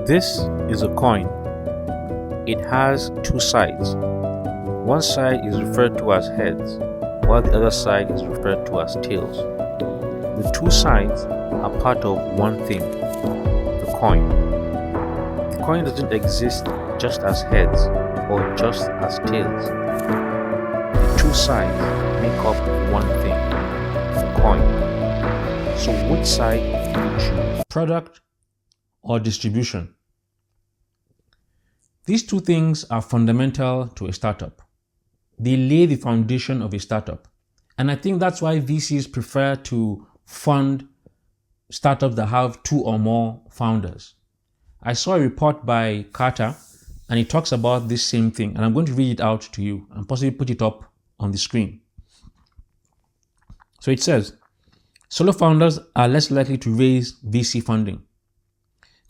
This is a coin. It has two sides. One side is referred to as heads, while the other side is referred to as tails. The two sides are part of one thing, the coin. The coin doesn't exist just as heads or just as tails. The two sides make up one thing, the coin. So which side do you choose? Product or distribution? These two things are fundamental to a startup. They lay the foundation of a startup. And I think that's why VCs prefer to fund startups that have two or more founders. I saw a report by Carter and it talks about this same thing. And I'm going to read it out to you and possibly put it up on the screen. So it says, solo founders are less likely to raise VC funding.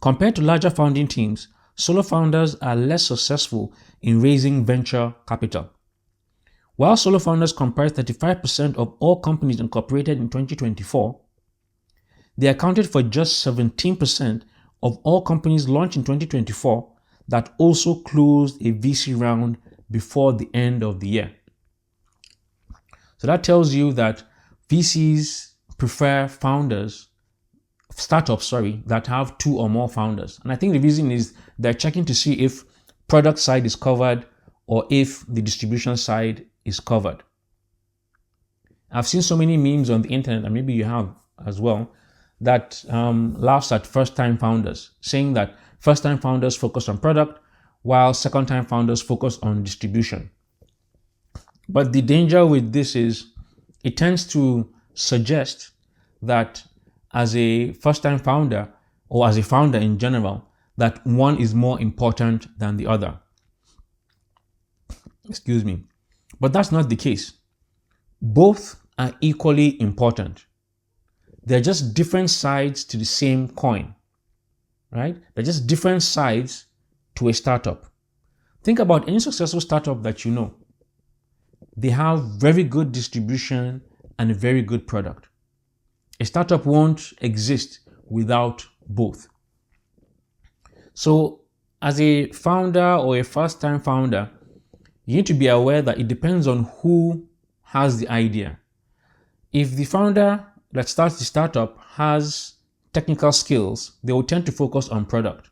Compared to larger founding teams, solo founders are less successful in raising venture capital. While solo founders comprise 35% of all companies incorporated in 2024, they accounted for just 17% of all companies launched in 2024 that also closed a VC round before the end of the year. So that tells you that VCs prefer startups that have two or more founders. And I think the reason is they're checking to see if product side is covered or if the distribution side is covered. I've seen so many memes on the internet, and maybe you have as well, that laughs at first-time founders, saying that first-time founders focus on product while second-time founders focus on distribution. But the danger with this is it tends to suggest that as a first-time founder or as a founder in general, that one is more important than the other. Excuse me. But that's not the case. Both are equally important. They're just different sides to the same coin, right? They're just different sides to a startup. Think about any successful startup that you know. They have very good distribution and a very good product. A startup won't exist without both. So as a founder or a first-time founder, you need to be aware that it depends on who has the idea. If the founder that starts the startup has technical skills, they will tend to focus on product.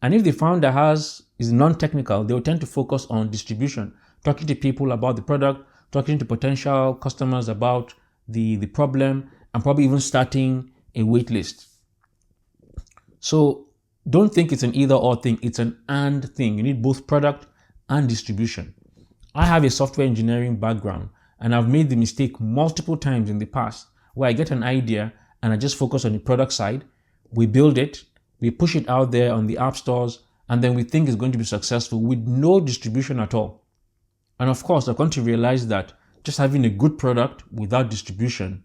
And if the founder is non-technical, they will tend to focus on distribution, talking to people about the product, talking to potential customers about the problem, and probably even starting a wait list. So don't think it's an either or thing, it's an and thing. You need both product and distribution. I have a software engineering background and I've made the mistake multiple times in the past where I get an idea and I just focus on the product side. We build it, we push it out there on the app stores, and then we think it's going to be successful with no distribution at all. And of course, I've come to realize that just having a good product without distribution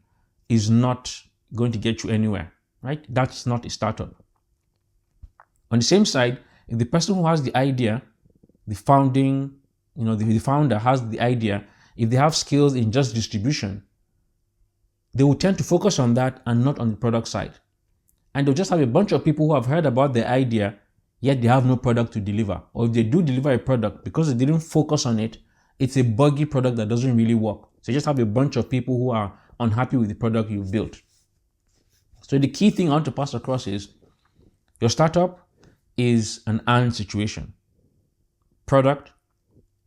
is not going to get you anywhere, right? That's not a startup. On the same side, if the person who has the idea, the founder has the idea, if they have skills in just distribution, they will tend to focus on that and not on the product side. And they'll just have a bunch of people who have heard about their idea, yet they have no product to deliver. Or if they do deliver a product, because they didn't focus on it, it's a buggy product that doesn't really work. So you just have a bunch of people who are unhappy with the product you've built. So the key thing I want to pass across is your startup is an and situation. Product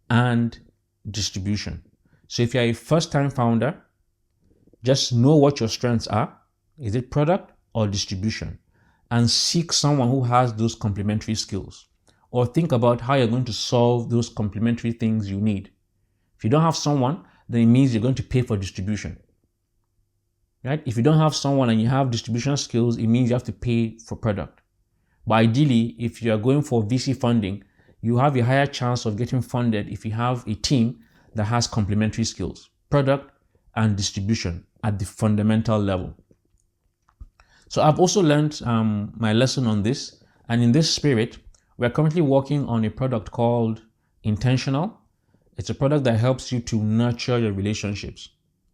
and distribution. So if you're a first-time founder, just know what your strengths are. Is it product or distribution? And seek someone who has those complementary skills. Or think about how you're going to solve those complementary things you need. If you don't have someone, then it means you're going to pay for distribution. Right? If you don't have someone and you have distribution skills, it means you have to pay for product. But ideally, if you are going for VC funding, you have a higher chance of getting funded if you have a team that has complementary skills, product and distribution at the fundamental level. So I've also learned my lesson on this. And in this spirit, we're currently working on a product called Intentional. It's a product that helps you to nurture your relationships.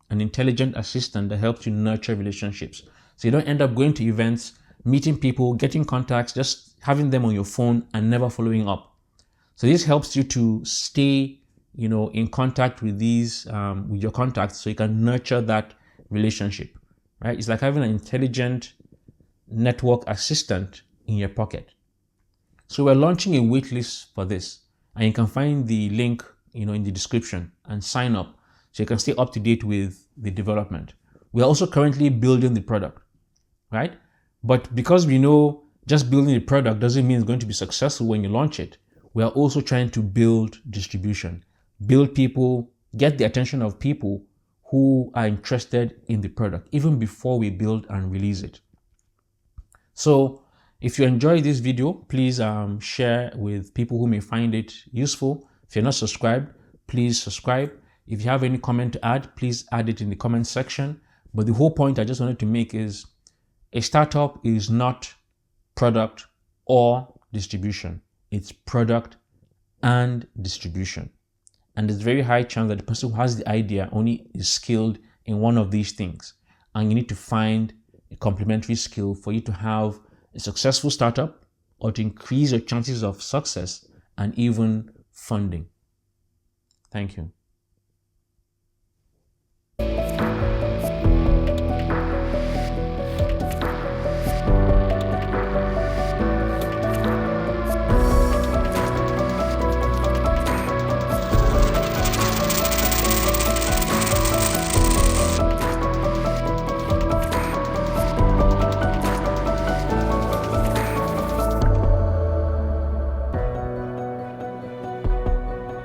An intelligent assistant that helps you nurture relationships. So you don't end up going to events meeting people, getting contacts, just having them on your phone and never following up. So this helps you to stay, in contact with with your contacts, so you can nurture that relationship, right? It's like having an intelligent network assistant in your pocket. So we're launching a waitlist for this, and you can find the link, in the description, and sign up so you can stay up to date with the development. We are also currently building the product, right? But because we know just building the product doesn't mean it's going to be successful when you launch it, we are also trying to build distribution, build people, get the attention of people who are interested in the product even before we build and release it. So if you enjoyed this video, please share with people who may find it useful. If you're not subscribed, please subscribe. If you have any comment to add, please add it in the comment section. But the whole point I just wanted to make is a startup is not product or distribution. It's product and distribution. And there's a very high chance that the person who has the idea only is skilled in one of these things. And you need to find a complementary skill for you to have a successful startup or to increase your chances of success and even funding. Thank you.